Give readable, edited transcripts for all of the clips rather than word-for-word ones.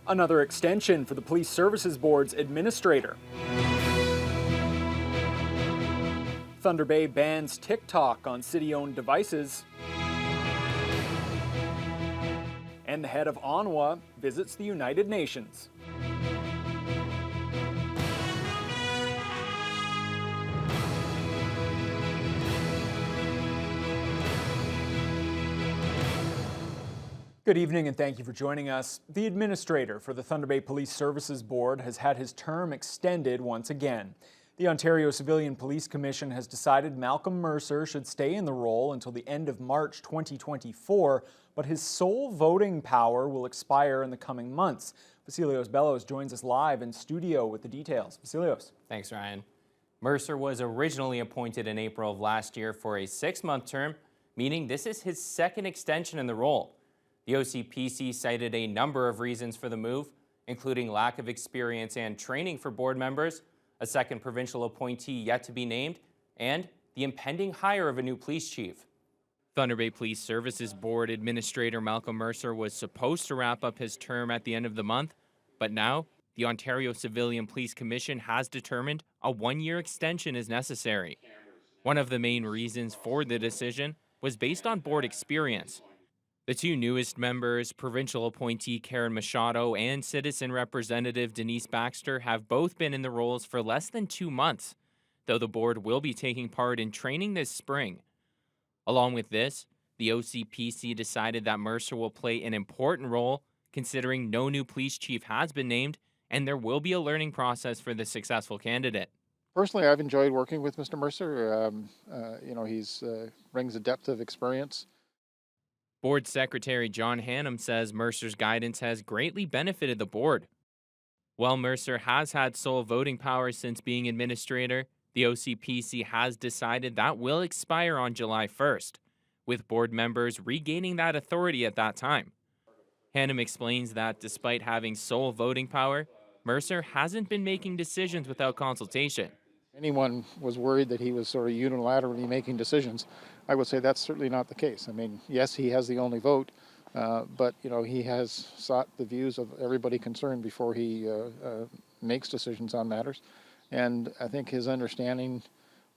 Another extension for the Police Services Board's administrator. Thunder Bay bans TikTok on city-owned devices. And the head of UNWA visits the United Nations. Good evening and thank you for joining us. The administrator for the Thunder Bay Police Services Board has had his term extended once again. The Ontario Civilian Police Commission has decided Malcolm Mercer should stay in the role until the end of March 2024, but his sole voting power will expire in the coming months. Vasilios Bellos joins us live in studio with the details. Vasilios. Thanks, Ryan. Mercer was originally appointed in April of last year for a 6-month term, meaning this is his second extension in the role. The OCPC cited a number of reasons for the move, including lack of experience and training for board members, a second provincial appointee yet to be named, and the impending hire of a new police chief. Thunder Bay Police Services Board Administrator Malcolm Mercer was supposed to wrap up his term at the end of the month, but now the Ontario Civilian Police Commission has determined a 1-year extension is necessary. One of the main reasons for the decision was based on board experience. The two newest members, provincial appointee Karen Machado and citizen representative Denise Baxter, have both been in the roles for less than 2 months, though the board will be taking part in training this spring. Along with this, the OCPC decided that Mercer will play an important role considering no new police chief has been named and there will be a learning process for the successful candidate. Personally, I've enjoyed working with Mr. Mercer. He's brings a depth of experience. Board Secretary John Hannum says Mercer's guidance has greatly benefited the board. While Mercer has had sole voting power since being administrator, the OCPC has decided that will expire on July 1st, with board members regaining that authority at that time. Hannum explains that despite having sole voting power, Mercer hasn't been making decisions without consultation. Anyone was worried that he was sort of unilaterally making decisions. I would say that's certainly not the case. I mean, yes, he has the only vote, but he has sought the views of everybody concerned before he makes decisions on matters. And I think his understanding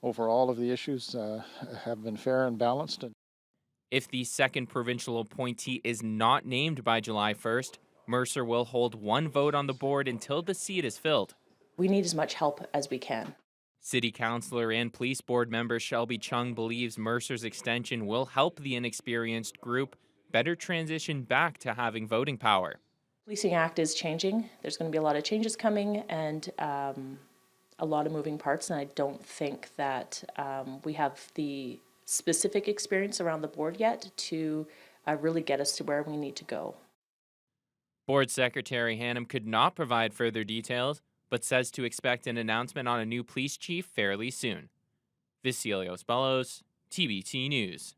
over all of the issues have been fair and balanced. If the second provincial appointee is not named by July 1st, Mercer will hold one vote on the board until the seat is filled. We need as much help as we can. City Councillor and Police Board member Shelby Chung believes Mercer's extension will help the inexperienced group better transition back to having voting power. Policing Act is changing. There's going to be a lot of changes coming and a lot of moving parts, and I don't think that we have the specific experience around the board yet to really get us to where we need to go. Board Secretary Hannum could not provide further details, but says to expect an announcement on a new police chief fairly soon. Vasilios Bellos, TBT News.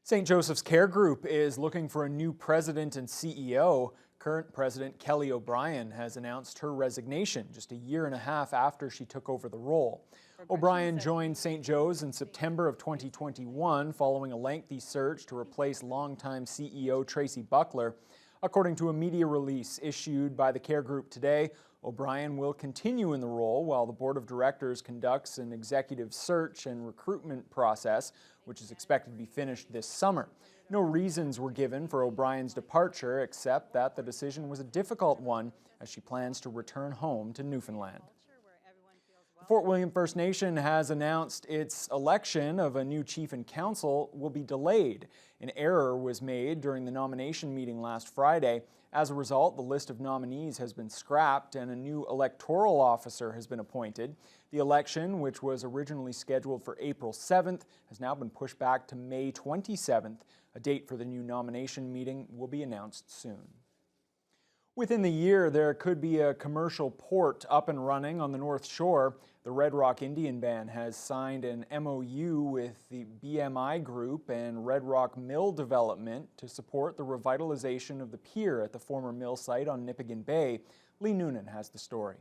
St. Joseph's Care Group is looking for a new president and CEO. Current president Kelly O'Brien has announced her resignation just a year and a half after she took over the role. O'Brien joined St. Joe's in September of 2021 following a lengthy search to replace longtime CEO Tracy Buckler. According to a media release issued by the Care Group today, O'Brien will continue in the role while the Board of Directors conducts an executive search and recruitment process, which is expected to be finished this summer. No reasons were given for O'Brien's departure, except that the decision was a difficult one as she plans to return home to Newfoundland. The Fort William First Nation has announced its election of a new chief and council will be delayed. An error was made during the nomination meeting last Friday. As a result, the list of nominees has been scrapped and a new electoral officer has been appointed. The election, which was originally scheduled for April 7th, has now been pushed back to May 27th. A date for the new nomination meeting will be announced soon. Within the year, there could be a commercial port up and running on the North Shore. The Red Rock Indian Band has signed an MOU with the BMI Group and Red Rock Mill Development to support the revitalization of the pier at the former mill site on Nipigon Bay. Lee Noonan has the story.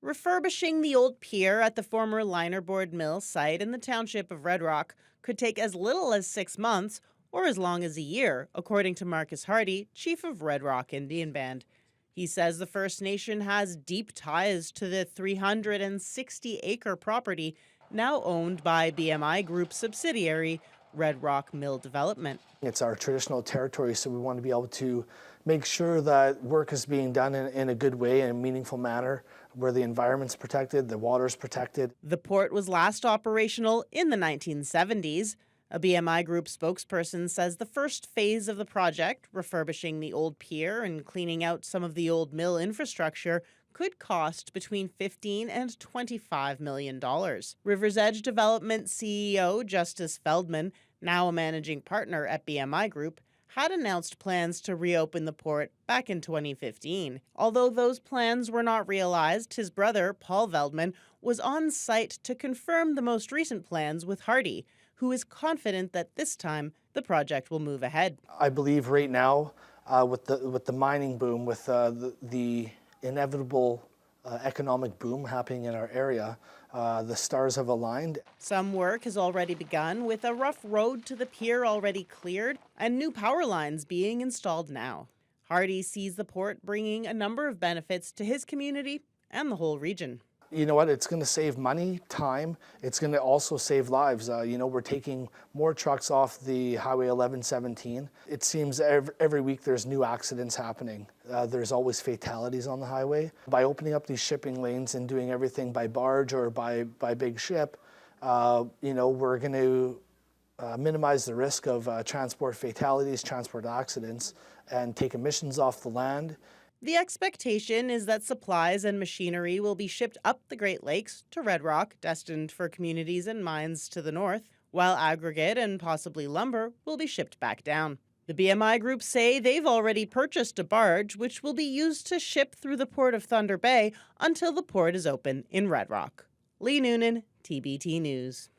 Refurbishing the old pier at the former linerboard mill site in the township of Red Rock could take as little as 6 months or as long as a year, according to Marcus Hardy, chief of Red Rock Indian Band. He says the First Nation has deep ties to the 360-acre property now owned by BMI Group subsidiary Red Rock Mill Development. It's our traditional territory, so we want to be able to make sure that work is being done in a good way, in a meaningful manner, where the environment's protected, the water's protected. The port was last operational in the 1970s. A BMI Group spokesperson says the first phase of the project, refurbishing the old pier and cleaning out some of the old mill infrastructure, could cost between $15 and $25 million. River's Edge Development CEO Justice Feldman, now a managing partner at BMI Group, had announced plans to reopen the port back in 2015. Although those plans were not realized, his brother, Paul Veldman, was on site to confirm the most recent plans with Hardy, who is confident that this time the project will move ahead. I believe right now, with the mining boom, with the inevitable economic boom happening in our area, the stars have aligned. Some work has already begun, with a rough road to the pier already cleared and new power lines being installed now. Hardy sees the port bringing a number of benefits to his community and the whole region. You know what, it's going to save money, time, it's going to also save lives. We're taking more trucks off the Highway 1117. It seems every week there's new accidents happening. There's always fatalities on the highway. By opening up these shipping lanes and doing everything by barge or by big ship, we're going to minimize the risk of transport fatalities, transport accidents, and take emissions off the land. The expectation is that supplies and machinery will be shipped up the Great Lakes to Red Rock, destined for communities and mines to the north, while aggregate and possibly lumber will be shipped back down. The BMI Group say they've already purchased a barge, which will be used to ship through the port of Thunder Bay until the port is open in Red Rock. Lee Noonan, TBT News.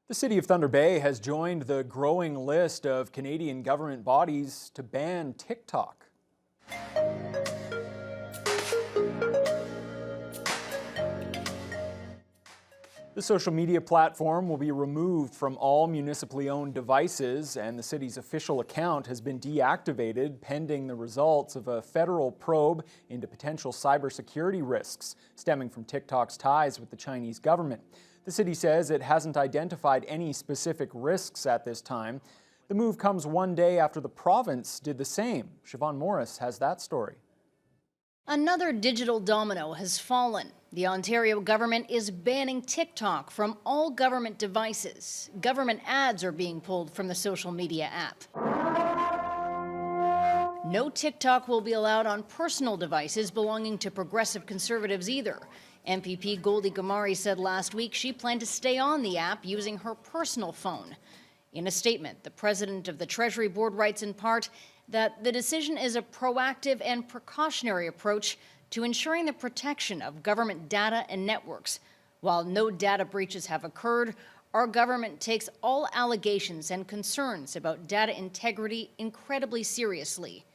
The City of Thunder Bay has joined the growing list of Canadian government bodies to ban TikTok. The social media platform will be removed from all municipally owned devices, and the city's official account has been deactivated pending the results of a federal probe into potential cybersecurity risks stemming from TikTok's ties with the Chinese government. The city says it hasn't identified any specific risks at this time. The move comes one day after the province did the same. Siobhan Morris has that story. Another digital domino has fallen. The Ontario government is banning TikTok from all government devices. Government ads are being pulled from the social media app. No TikTok will be allowed on personal devices belonging to progressive conservatives either. MPP Goldie Gamari said last week she planned to stay on the app using her personal phone. In a statement, the president of the Treasury Board writes in part that the decision is a proactive and precautionary approach to ensuring the protection of government data and networks. While no data breaches have occurred, our government takes all allegations and concerns about data integrity incredibly seriously.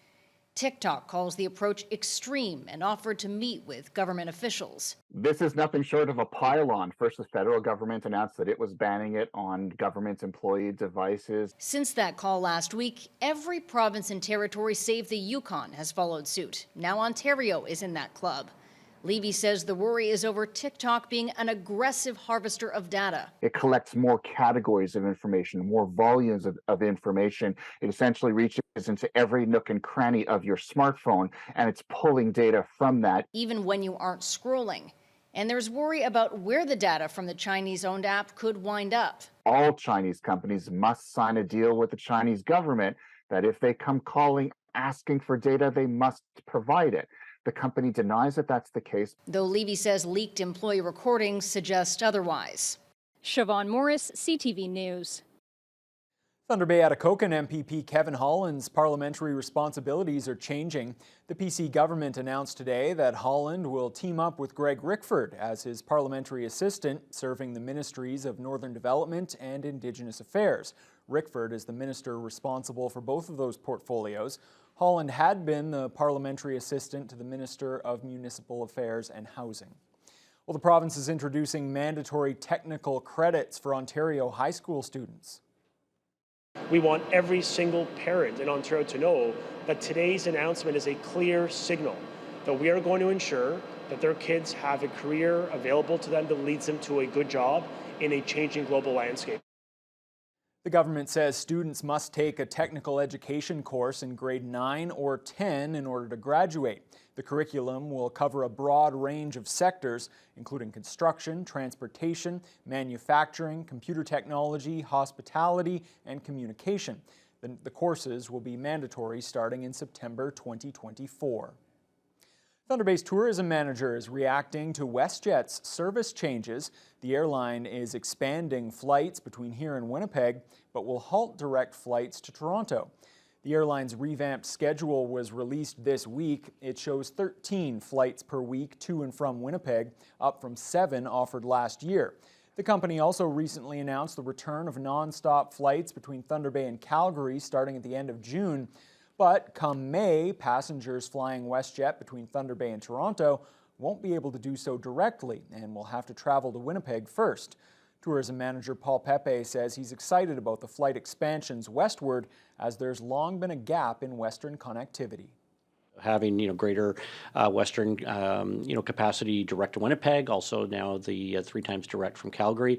TikTok calls the approach extreme and offered to meet with government officials. This is nothing short of a pile-on. First, the federal government announced that it was banning it on government employee devices. Since that call last week, every province and territory save the Yukon has followed suit. Now Ontario is in that club. Levy says the worry is over TikTok being an aggressive harvester of data. It collects more categories of information, more volumes of information. It essentially reaches into every nook and cranny of your smartphone, and it's pulling data from that. Even when you aren't scrolling. And there's worry about where the data from the Chinese-owned app could wind up. All Chinese companies must sign a deal with the Chinese government that if they come calling, asking for data, they must provide it. The company denies that that's the case. Though Levy says leaked employee recordings suggest otherwise. Siobhan Morris, CTV News. Thunder Bay Atikokan MPP Kevin Holland's parliamentary responsibilities are changing. The PC government announced today that Holland will team up with Greg Rickford as his parliamentary assistant, serving the ministries of Northern Development and Indigenous Affairs. Rickford is the minister responsible for both of those portfolios. Holland had been the parliamentary assistant to the Minister of Municipal Affairs and Housing. Well, the province is introducing mandatory technical credits for Ontario high school students. We want every single parent in Ontario to know that today's announcement is a clear signal that we are going to ensure that their kids have a career available to them that leads them to a good job in a changing global landscape. The government says students must take a technical education course in grade 9 or 10 in order to graduate. The curriculum will cover a broad range of sectors, including construction, transportation, manufacturing, computer technology, hospitality, and communication. The courses will be mandatory starting in September 2024. Thunder Bay's tourism manager is reacting to WestJet's service changes. The airline is expanding flights between here and Winnipeg, but will halt direct flights to Toronto. The airline's revamped schedule was released this week. It shows 13 flights per week to and from Winnipeg, up from 7 offered last year. The company also recently announced the return of non-stop flights between Thunder Bay and Calgary starting at the end of June. But come May, passengers flying WestJet between Thunder Bay and Toronto won't be able to do so directly and will have to travel to Winnipeg first. Tourism manager Paul Pepe says he's excited about the flight expansions westward as there's long been a gap in western connectivity. Having greater western capacity direct to Winnipeg, also now the 3 times direct from Calgary,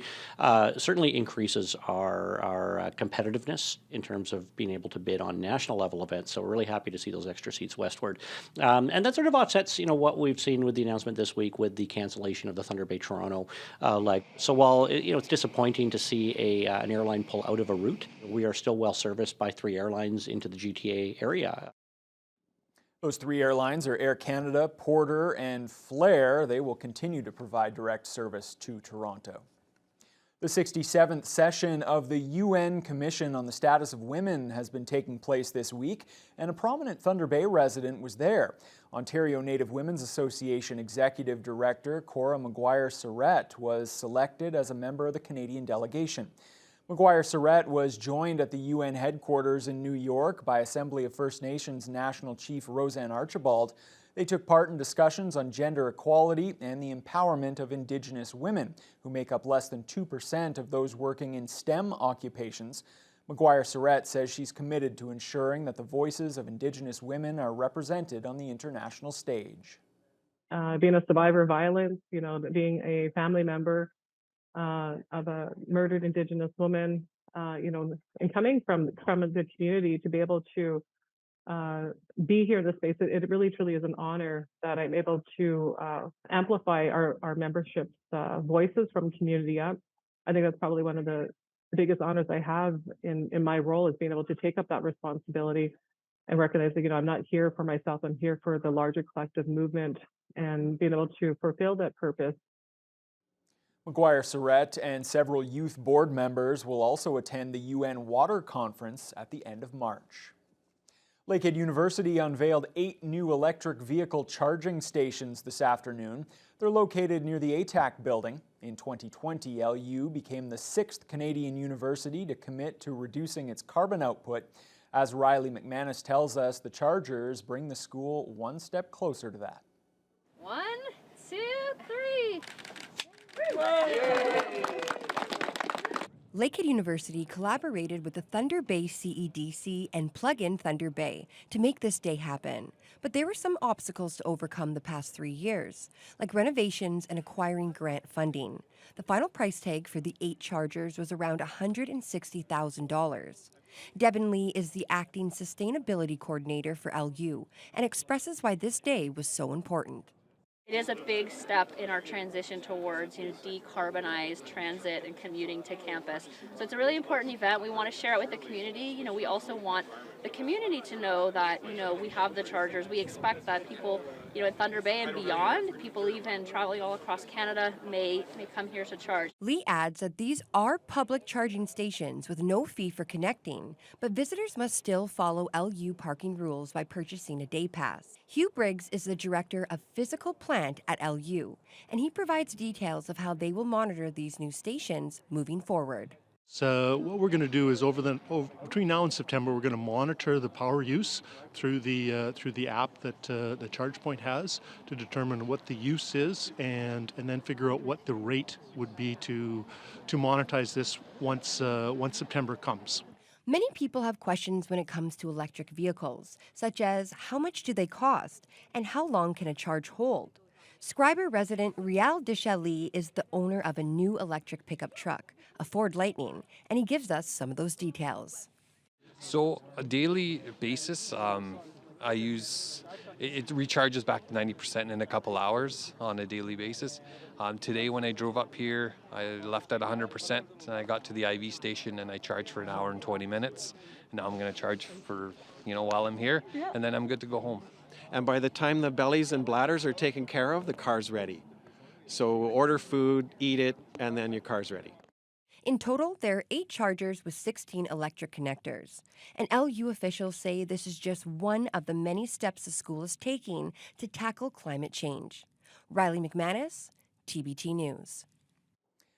certainly increases our competitiveness in terms of being able to bid on national level events. So we're really happy to see those extra seats westward, and that sort of offsets what we've seen with the announcement this week with the cancellation of the Thunder Bay Toronto leg. So while it's disappointing to see an airline pull out of a route, we are still well serviced by 3 airlines into the GTA area. Those 3 airlines are Air Canada, Porter, and Flair. They will continue to provide direct service to Toronto. The 67th session of the UN Commission on the Status of Women has been taking place this week, and a prominent Thunder Bay resident was there. Ontario Native Women's Association Executive Director Cora Maguire-Surrett was selected as a member of the Canadian delegation. Maguire-Surrett was joined at the UN headquarters in New York by Assembly of First Nations National Chief Roseanne Archibald. They took part in discussions on gender equality and the empowerment of Indigenous women, who make up less than 2% of those working in STEM occupations. Maguire-Surrett says she's committed to ensuring that the voices of Indigenous women are represented on the international stage. Being a survivor of violence, being a family member of a murdered Indigenous woman, and coming from the community to be able to be here in this space, it really truly is an honor that I'm able to amplify our membership's voices from community up. I think that's probably one of the biggest honors I have in my role, is being able to take up that responsibility and recognize that I'm not here for myself, I'm here for the larger collective movement, and being able to fulfill that purpose. Maguire-Surrett and several youth board members will also attend the UN Water Conference at the end of March. Lakehead University unveiled 8 new electric vehicle charging stations this afternoon. They're located near the ATAC building. In 2020, LU became the 6th Canadian university to commit to reducing its carbon output. As Riley McManus tells us, the chargers bring the school one step closer to that. 1, 2, 3. Lakehead University collaborated with the Thunder Bay CEDC and Plug-in Thunder Bay to make this day happen. But there were some obstacles to overcome the past 3 years, like renovations and acquiring grant funding. The final price tag for the 8 chargers was around $160,000. Devin Lee is the acting sustainability coordinator for LU and expresses why this day was so important. It is a big step in our transition towards decarbonized transit and commuting to campus. So it's a really important event. We want to share it with the community. We also want the community to know that we have the chargers. We expect that people in Thunder Bay and beyond, people even traveling all across Canada may come here to charge. Lee adds that these are public charging stations with no fee for connecting, but visitors must still follow LU parking rules by purchasing a day pass. Hugh Briggs is the director of physical plant at LU, and he provides details of how they will monitor these new stations moving forward. So what we're going to do is between now and September, we're going to monitor the power use through the app that the ChargePoint has to determine what the use is, and then figure out what the rate would be to monetize this once September comes. Many people have questions when it comes to electric vehicles, such as how much do they cost and how long can a charge hold? Scriber resident Rial Deschali is the owner of a new electric pickup truck, a Ford Lightning, and he gives us some of those details. So a daily basis, I use, it recharges back to 90% in a couple hours on a daily basis. Today when I drove up here, I left at 100% and I got to the IV station and I charged for an hour and 20 minutes. Now I'm going to charge for, while I'm here, and then I'm good to go home. And by the time the bellies and bladders are taken care of, the car's ready. So order food, eat it, and then your car's ready. In total, there are 8 chargers with 16 electric connectors. And LU officials say this is just one of the many steps the school is taking to tackle climate change. Riley McManus, TBT News.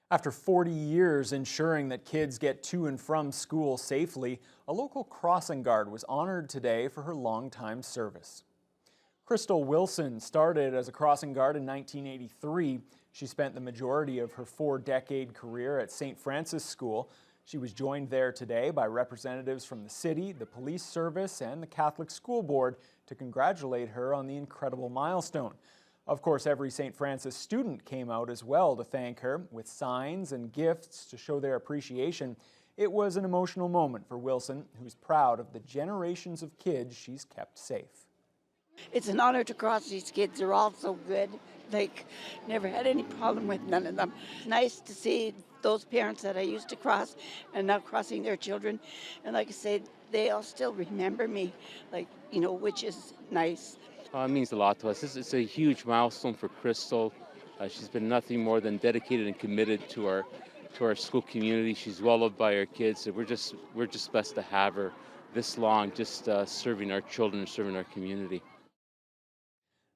After 40 years ensuring that kids get to and from school safely, a local crossing guard was honored today for her longtime service. Crystal Wilson started as a crossing guard in 1983. She spent the majority of her 4-decade career at St. Francis School. She was joined there today by representatives from the city, the police service, and the Catholic School Board to congratulate her on the incredible milestone. Of course, every St. Francis student came out as well to thank her with signs and gifts to show their appreciation. It was an emotional moment for Wilson, who's proud of the generations of kids she's kept safe. It's an honor to cross these kids. They're all so good. Like, never had any problem with none of them. It's nice to see those parents that I used to cross and now crossing their children. And like I said, they all still remember me, which is nice. It means a lot to us. It's a huge milestone for Crystal. She's been nothing more than dedicated and committed to our school community. She's well loved by our kids. So we're just blessed to have her this long, just serving our children, serving our community.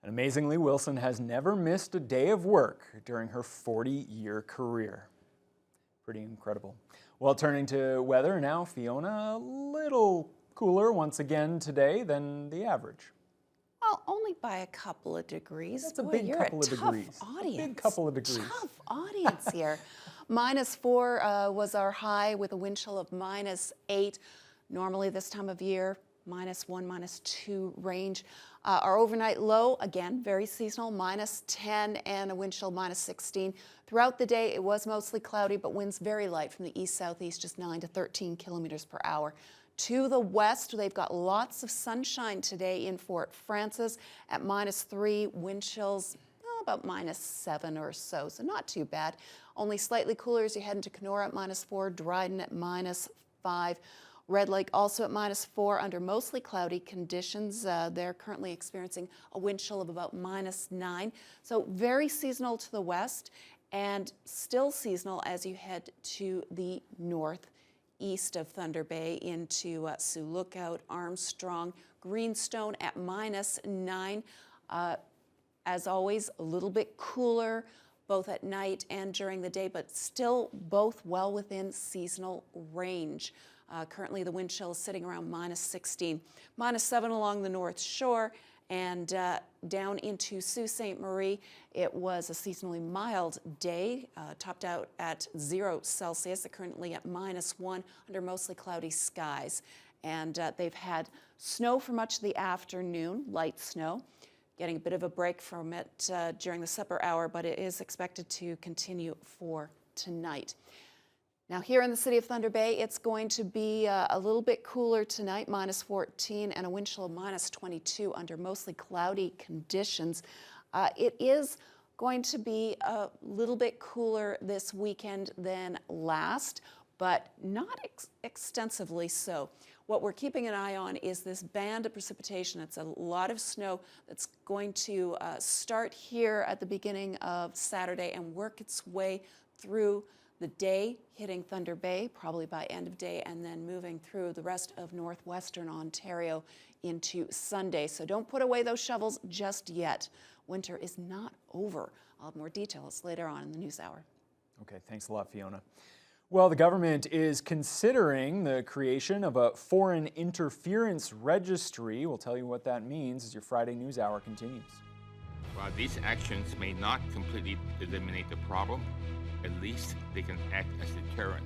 And amazingly, Wilson has never missed a day of work during her 40-year career. Pretty incredible. Well, turning to weather now, Fiona, a little cooler once again today than the average. Well, only by a couple of degrees. That's a big couple of degrees. Audience. A big couple of degrees. Tough audience here. -4 was our high with a wind chill of -8. Normally this time of year, -1, -2 range. Our overnight low, again, very seasonal, -10 and a wind chill -16. Throughout the day, it was mostly cloudy, but winds very light from the east-southeast, just 9 to 13 kilometers per hour. To the west, they've got lots of sunshine today in Fort Francis at -3, wind chills about -7 or so not too bad. Only slightly cooler as you head into Kenora at -4, Dryden at -5. Red Lake also at -4 under mostly cloudy conditions. They're currently experiencing a wind chill of about -9. So very seasonal to the west and still seasonal as you head to the northeast of Thunder Bay into Sioux Lookout, Armstrong, Greenstone at -9. As always, a little bit cooler both at night and during the day, but still both well within seasonal range. Currently, the wind chill is sitting around -16, -7 along the North Shore, and down into Sault Ste. Marie, it was a seasonally mild day, topped out at 0 Celsius, currently at -1 under mostly cloudy skies. And they've had snow for much of the afternoon, light snow, getting a bit of a break from it during the supper hour, but it is expected to continue for tonight. Now here in the city of Thunder Bay, it's going to be a little bit cooler tonight, -14 and a wind chill of -22 under mostly cloudy conditions. It is going to be a little bit cooler this weekend than last, but not extensively so. What we're keeping an eye on is this band of precipitation. It's a lot of snow that's going to start here at the beginning of Saturday and work its way through the day, hitting Thunder Bay, probably by end of day, and then moving through the rest of northwestern Ontario into Sunday. So don't put away those shovels just yet. Winter is not over. I'll have more details later on in the news hour. Okay, thanks a lot, Fiona. Well, the government is considering the creation of a foreign interference registry. We'll tell you what that means as your Friday News Hour continues. While these actions may not completely eliminate the problem, at least they can act as a deterrent.